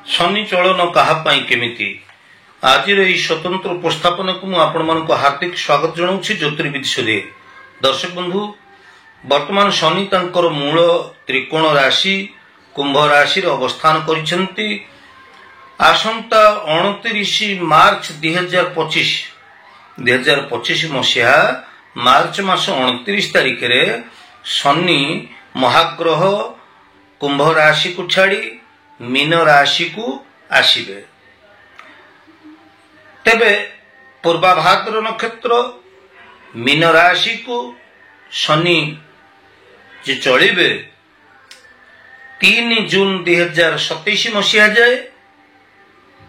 शनि चलन काहापाई केमिति आज स्वतंत्र उपस्थापन को मुझे हार्दिक स्वागत जनाऊँ ज्योतिर्विद सूर्य दर्शक बंधु वर्तमान शनि तांकर मूल त्रिकोण राशि कुंभ राशि अवस्थान करिसेंती आसंता 29 मार्च 2025 मसीहा मार्च मास 29 तारिख रे शनि महाग्रह कुंभ राशि को छाड़ी मीन राशि को आसिबे। तेबे पूर्वाभाद्र नक्षत्र मीन राशि को शनि जे चलिबे 3 जून 2027 मसीहा जाए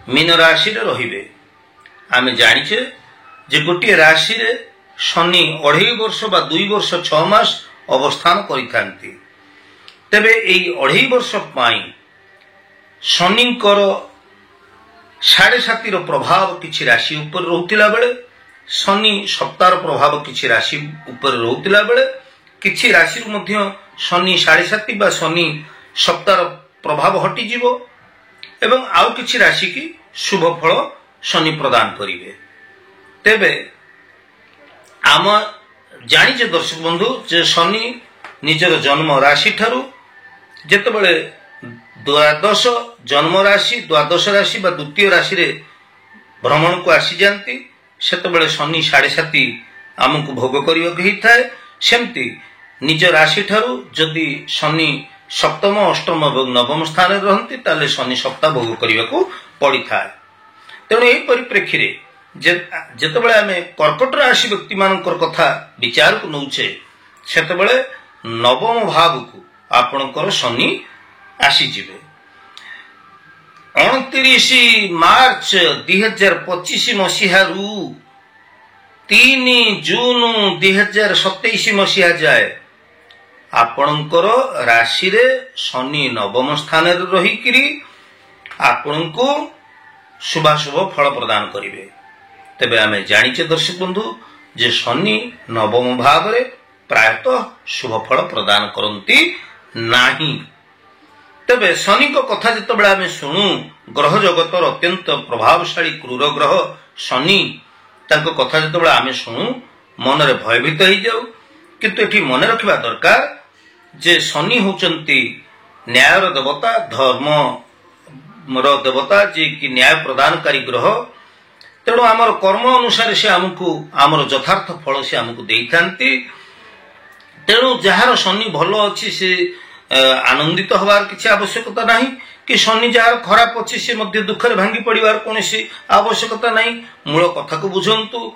मीन राशि रे रहिबे। आमे जानिछे जे गोटे राशि रे शनि 2.5 वर्ष बा 2 वर्ष 6 मास अवस्थान करिथांती। तेबे एई 2.5 वर्ष पाई शनिकर 7.5 प्रभाव किछि राशि ऊपर रहउतिला बेले शनि सप्ताह प्रभाव किछि राशि ऊपर रहउतिला बेले किछि राशि मध्य शनि 7.5 बा शनि सप्ताह प्रभाव हटि जीवो एवं आउ किछि राशि की शुभ फल शनि प्रदान करिवे। तेबे आम जानिछे दर्शक बंधु जे शनि निजर जन्म राशि ठारू जेतेबेले द्वादश जन्म राशि द्वादश राशि बा द्वितीय राशि रे भ्रमण को आसी जानती सेतेबेले शनि 7.5 आमको भोग करिवक ही थाए। सेमती निज राशि ठारू जदि शनि सप्तम अष्टम और नवम स्थान रे रहंती ताले शनि सप्ताह भोग करिवक पड़ी थाए। तेणु एही परिप्रेक्षी रे जेतेबेले आमे कर्कट राशि व्यक्ति मानकर कथा विचार को नउछे सेतेबेले नवम भाव को आपणकर शनि आसी जिवे। 29 मार्च 2025 मसीहा रु 3 जून 2027 मसीहा जाए आपणकर राशि रे शनि नवम स्थान रे रहिकिरी आपणको शुभाशुभ फल प्रदान करिवे। तेबे आमे जानिछे दर्शक बंधु जे शनि नवम भाव रे प्रायतः शुभ फल प्रदान करंती नाही। तेबे शनि को कथा जेतेबेले आमे सुनु ग्रह जगतर अत्यंत प्रभावशाली क्रूर ग्रह शनि ताको कथा जेतेबेले आमे सुनु मन रे भयभीत हो जाऊ। किंतु एठी मन रखिबा दरकार जे शनि होचंती न्यायर देवता धर्म मोर देवता जे कि न्याय प्रदानकारी ग्रह। तेणु आमर कर्म अनुसार से आमको आमर यथार्थ फल से आमको देइथांती। तेणु जहार शनि भलो अछि से आनंदित होबार किछि आवश्यकता नाही कि शनि जहार खराब अछि से मध्य दुख रे भांगी पड़िबार कोनोसी आवश्यकता नाही। मूल कथा को बुझंतु।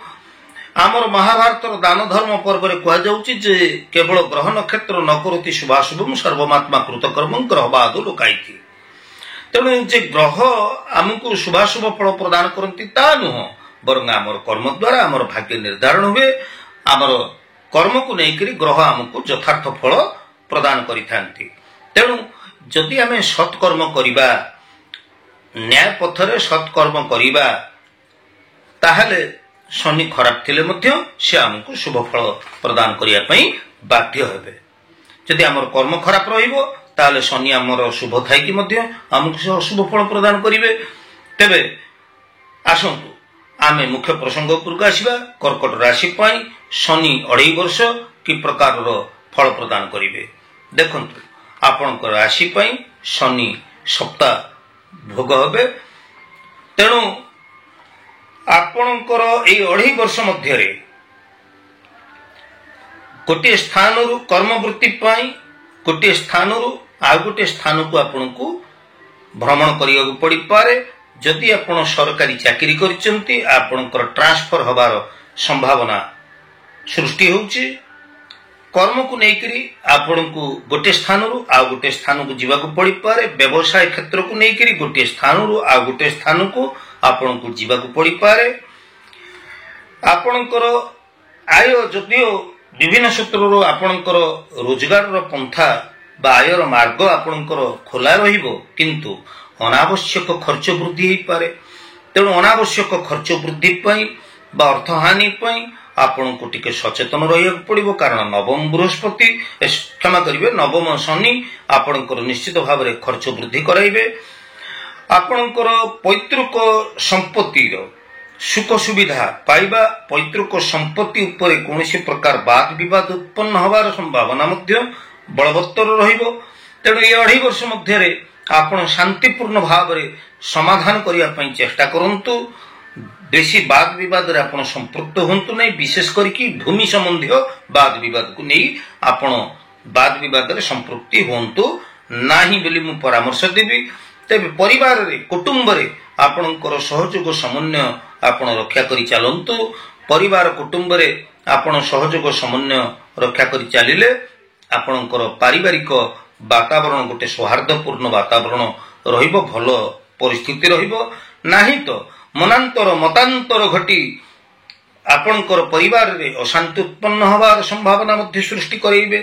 आमर महाभारत दान धर्म पर्व रे कहा जाउछि जे केवल ग्रह नक्षत्र न करोति शुभाशुभम सर्वमात्मा कृतकर्मं ग्रहबादो लोकाइति। तेणु जे ग्रह आमको शुभाशुभ फल प्रदान करती ता नुह बरং आमर कर्म द्वारा आमर भाग्य निर्धारण हुए। आमर कर्म को लेकर ग्रह आमको यथार्थ फल प्रदान करिथांती। तेणु जदि आमे सत्कर्म करिबा न्याय पथरे सत्कर्म करिबा ताहले शनि खराब थिले मध्य से आमको शुभ फल प्रदान करिया पई बाध्य हेबे। जदि आमर कर्म खराब रहिबो ताले शनि आमर शुभ थाई कि मध्य आमको अशुभ फल प्रदान करिवे। तेबे आसंतु आमे मुख्य प्रसंग उपरको आसीबा। कर्कट राशि पई शनि 2.5 वर्ष कि प्रकार फल प्रदान करिवे। देखंतु आपनक राशि पई शनि सप्ताह भोग हेबे। तेणु आपनकर ए 2.5 वर्ष मध्य रे गोटे स्थान रु कर्म वृत्ति पई गोटे स्थान रु आ गोटे स्थान को आपनको भ्रमण करिया पड़ी पारे। जदि आपण सरकारी चाकरी करिसेंती आपनकर ट्रांसफर होबार संभावना सृष्टि होउची। कर्म को नेकरी आपनको गोटे स्थान रु आ गोटे स्थान को जीवा को पड़ी पारे। व्यवसाय क्षेत्र को नेकरी गोटे स्थान रु आ गोटे स्थान को आपनको जीवा को पड़ी पारे। आपनकर आय जदियो विभिन्न सूत्ररो आपनकर रोजगार रो पंथा बा आयर मार्ग आपनकर खोला रहिबो किंतु अनावश्यक खर्च वृद्धि हो पारे। तेणु अनावश्यक खर्च वृद्धि पई बा अर्थहानि पई आपण को टिके सचेतन रहिया पड़िबो। कारण नवम बृहस्पति क्षमा करिवे नवम शनि आपणकर निश्चित भाव में खर्च वृद्धि कराइबे। ଆପଣଙ୍କର ପୈତୃକ ସମ୍ପତ୍ତିର ସୁଖ ସୁବିଧା ପାଇବା, ପୈତୃକ ସମ୍ପତ୍ତି ଉପରେ କୌଣସି ପ୍ରକାର ବାଦ ବିବାଦ ଉତ୍ପନ୍ନ ହେବାର ସମ୍ଭାବନା ମଧ୍ୟ ବଳବତ୍ତର ରହିବ। ତେଣୁ ଏ 2.5 ବର୍ଷ ମଧ୍ୟରେ ଆପଣ ଶାନ୍ତିପୂର୍ଣ୍ଣ ଭାବରେ ସମାଧାନ କରିବା ପାଇଁ ଚେଷ୍ଟା କରନ୍ତୁ। ବେଶୀ ବାଦ ବିବାଦରେ ଆପଣ ସମ୍ପୃକ୍ତ ହୁଅନ୍ତୁ ନାହିଁ, ବିଶେଷ କରିକି ଭୂମି ସମ୍ବନ୍ଧୀୟ ବାଦ ବିବାଦକୁ ନେଇ ଆପଣ ବାଦ ବିବାଦରେ ସମ୍ପୃକ୍ତି ହୁଅନ୍ତୁ ନାହିଁ ବୋଲି ମୁଁ ପରାମର୍ଶ ଦେବି। ତେବେ ପରିବାରରେ କୁଟୁମ୍ବରେ ଆପଣଙ୍କର ସହଯୋଗ ସମନ୍ୱୟ ଆପଣ ରକ୍ଷା କରି ଚାଲନ୍ତୁ। ପରିବାର କୁଟୁମ୍ବରେ ଆପଣ ସହଯୋଗ ସମନ୍ୱୟ ରକ୍ଷା କରି ଚାଲିଲେ ଆପଣଙ୍କର ପାରିବାରିକ ବାତାବରଣ ଗୋଟେ ସୌହାର୍ଦ୍ଦ୍ୟପୂର୍ଣ୍ଣ ବାତାବରଣ ରହିବ, ଭଲ ପରିସ୍ଥିତି ରହିବ। ନାହିଁ ତ ମନାନ୍ତର ମତାନ୍ତର ଘଟି ଆପଣଙ୍କର ପରିବାରରେ ଅଶାନ୍ତି ଉତ୍ପନ୍ନ ହେବାର ସମ୍ଭାବନା ମଧ୍ୟ ସୃଷ୍ଟି କରାଇବେ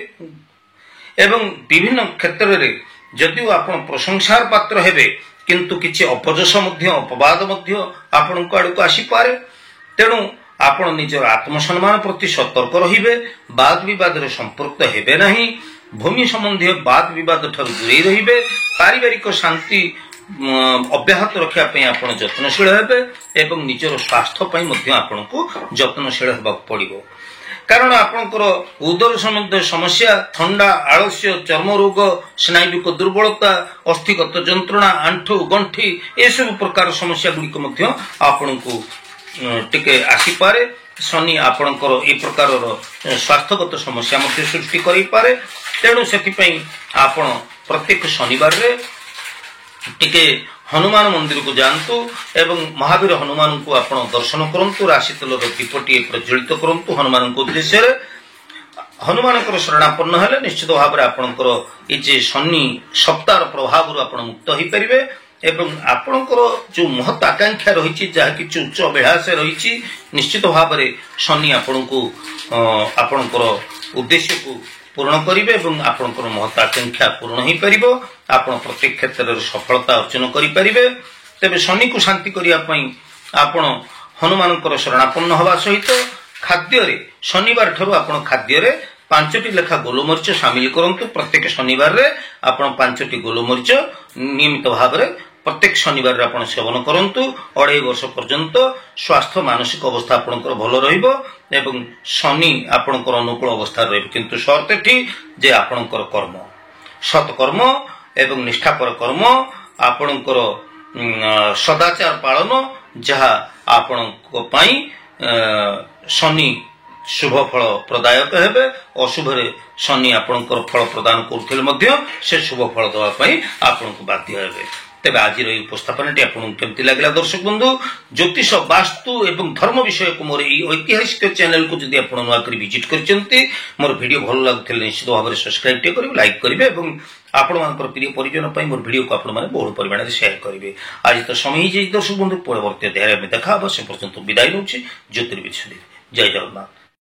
ଏବଂ ବିଭିନ୍ନ କ୍ଷେତ୍ରରେ ଯଦିଓ ଆପଣ ପ୍ରଶଂସାର ପାତ୍ର ହେବେ କିନ୍ତୁ କିଛି ଅପଯଶ ମଧ୍ୟ ଅପବାଦ ମଧ୍ୟ ଆପଣଙ୍କ ଆଡ଼କୁ ଆସିପାରେ। ତେଣୁ ଆପଣ ନିଜର ଆତ୍ମସମ୍ମାନ ପ୍ରତି ସତର୍କ ରହିବେ, ବାଦ ବିବାଦରେ ସମ୍ପୃକ୍ତ ହେବେ ନାହିଁ, ଭୂମି ସମ୍ବନ୍ଧୀୟ ବାଦ ବିବାଦ ଠାରୁ ଦୂରେଇ ରହିବେ, ପାରିବାରିକ ଶାନ୍ତି ଅବ୍ୟାହତ ରଖିବା ପାଇଁ ଆପଣ ଯତ୍ନଶୀଳ ହେବେ ଏବଂ ନିଜର ସ୍ୱାସ୍ଥ୍ୟ ପାଇଁ ମଧ୍ୟ ଆପଣଙ୍କୁ ଯତ୍ନଶୀଳ ହେବାକୁ ପଡ଼ିବ। କାରଣ ଆପଣଙ୍କର ଉଦର ସମ୍ବନ୍ଧୀୟ ସମସ୍ୟା, ଥଣ୍ଡା, ଆଳସ୍ୟ, ଚର୍ମ ରୋଗ, ସ୍ନାୟୁବିକ ଦୁର୍ବଳତା, ଅସ୍ଥିଗତ ଯନ୍ତ୍ରଣା, ଆଣ୍ଠୁ ଗଣ୍ଠି ଏସବୁ ପ୍ରକାର ସମସ୍ୟା ଗୁଡ଼ିକ ମଧ୍ୟ ଆପଣଙ୍କୁ ଟିକେ ଆସିପାରେ। ଶନି ଆପଣଙ୍କର ଏ ପ୍ରକାରର ସ୍ୱାସ୍ଥ୍ୟଗତ ସମସ୍ୟା ମଧ୍ୟ ସୃଷ୍ଟି କରିପାରେ। ତେଣୁ ସେଥିପାଇଁ ଆପଣ ପ୍ରତ୍ୟେକ ଶନିବାରରେ ଟିକେ ହନୁମାନ ମନ୍ଦିରକୁ ଯାଆନ୍ତୁ ଏବଂ ମହାବୀର ହନୁମାନଙ୍କୁ ଆପଣ ଦର୍ଶନ କରନ୍ତୁ। ରାଶି ତେଲର ଦୀପଟିଏ ପ୍ରଜ୍ୱଳିତ କରନ୍ତୁ ହନୁମାନଙ୍କ ଉଦ୍ଦେଶ୍ୟରେ। ହନୁମାନଙ୍କର ଶରଣାପନ୍ନ ହେଲେ ନିଶ୍ଚିତ ଭାବରେ ଆପଣଙ୍କର ଏ ଯେ ଶନି ସପ୍ତାହର ପ୍ରଭାବରୁ ଆପଣ ମୁକ୍ତ ହୋଇପାରିବେ ଏବଂ ଆପଣଙ୍କର ଯେଉଁ ମହତ୍ ଆକାଂକ୍ଷା ରହିଛି, ଯାହା କିଛି ଉଚ୍ଚ ଅଭିଳାଷ ରହିଛି, ନିଶ୍ଚିତ ଭାବରେ ଶନି ଆପଣଙ୍କୁ ଆପଣଙ୍କର ଉଦ୍ଦେଶ୍ୟକୁ ପୂରଣ କରିବେ ଏବଂ ଆପଣଙ୍କର ମହତ୍ ଆକାଂକ୍ଷା ପୂରଣ ହୋଇପାରିବ। ଆପଣ ପ୍ରତ୍ୟେକ କ୍ଷେତ୍ରରେ ସଫଳତା ଅର୍ଜନ କରିପାରିବେ। ତେବେ ଶନିକୁ ଶାନ୍ତି କରିବା ପାଇଁ ଆପଣ ହନୁମାନଙ୍କର ଶରଣାପନ୍ନ ହେବା ସହିତ ଖାଦ୍ୟରେ ଶନିବାର ଠାରୁ ଆପଣ ଖାଦ୍ୟରେ 5ଟି ଲେଖା ଗୋଲମରିଚ ସାମିଲ କରନ୍ତୁ। ପ୍ରତ୍ୟେକ ଶନିବାରରେ ଆପଣ 5ଟି ଗୋଲମରିଚ ନିୟମିତ ଭାବରେ ପ୍ରତ୍ୟେକ ଶନିବାରରେ ଆପଣ ସେବନ କରନ୍ତୁ। 2.5 ବର୍ଷ ପର୍ଯ୍ୟନ୍ତ ସ୍ୱାସ୍ଥ୍ୟ ମାନସିକ ଅବସ୍ଥା ଆପଣଙ୍କର ଭଲ ରହିବ ଏବଂ ଶନି ଆପଣଙ୍କର ଅନୁକୂଳ ଅବସ୍ଥାରେ ରହିବ। କିନ୍ତୁ ସର୍ତ୍ତ ଏଠି ଯେ ଆପଣଙ୍କର କର୍ମ, ସତ୍କର୍ମ ଏବଂ ନିଷ୍ଠାପର କର୍ମ, ଆପଣଙ୍କର ସଦାଚାର ପାଳନ, ଯାହା ଆପଣଙ୍କ ପାଇଁ ଶନି ଶୁଭ ଫଳ ପ୍ରଦାୟକ ହେବେ। ଅଶୁଭରେ ଶନି ଆପଣଙ୍କର ଫଳ ପ୍ରଦାନ କରୁଥିଲେ ମଧ୍ୟ ସେ ଶୁଭ ଫଳ ଦେବା ପାଇଁ ଆପଣଙ୍କୁ ବାଧ୍ୟ ହେବେ। ତେବେ ଆଜିର ଏହି ଉପସ୍ଥାପନାଟି ଆପଣଙ୍କୁ କେମିତି ଲାଗିଲା ଦର୍ଶକ ବନ୍ଧୁ? ଜ୍ୟୋତିଷ, ବାସ୍ତୁ ଏବଂ ଧର୍ମ ବିଷୟକୁ ମୋର ଏହି ଐତିହାସିକ ଚ୍ୟାନେଲକୁ ଯଦି ଆପଣ ନୂଆ କରି ଭିଜିଟ୍ କରିଛନ୍ତି, ମୋର ଭିଡ଼ିଓ ଭଲ ଲାଗୁଥିଲେ ନିଶ୍ଚିତ ଭାବରେ ସବସ୍କ୍ରାଇବ୍ ଟିକେ କରିବେ, ଲାଇକ୍ କରିବେ ଏବଂ ଆପଣମାନଙ୍କର ପ୍ରିୟ ପରିଜନ ପାଇଁ ମୋର ଭିଡ଼ିଓକୁ ଆପଣମାନେ ବହୁଳ ପରିମାଣରେ ସେୟାର କରିବେ। ଆଜି ତ ସମୟ ହେଇଯାଇଛି ଦର୍ଶକ ବନ୍ଧୁ, ପରବର୍ତ୍ତୀ ଅଧ୍ୟାୟରେ ଆମେ ଦେଖା ହେବ। ସେ ପର୍ଯ୍ୟନ୍ତ ବିଦାୟ ନେଉଛି। ଜ୍ୟୋତିର୍ବିଦ ସୁଧୀର। ଜୟ ଜଗନ୍ନାଥ।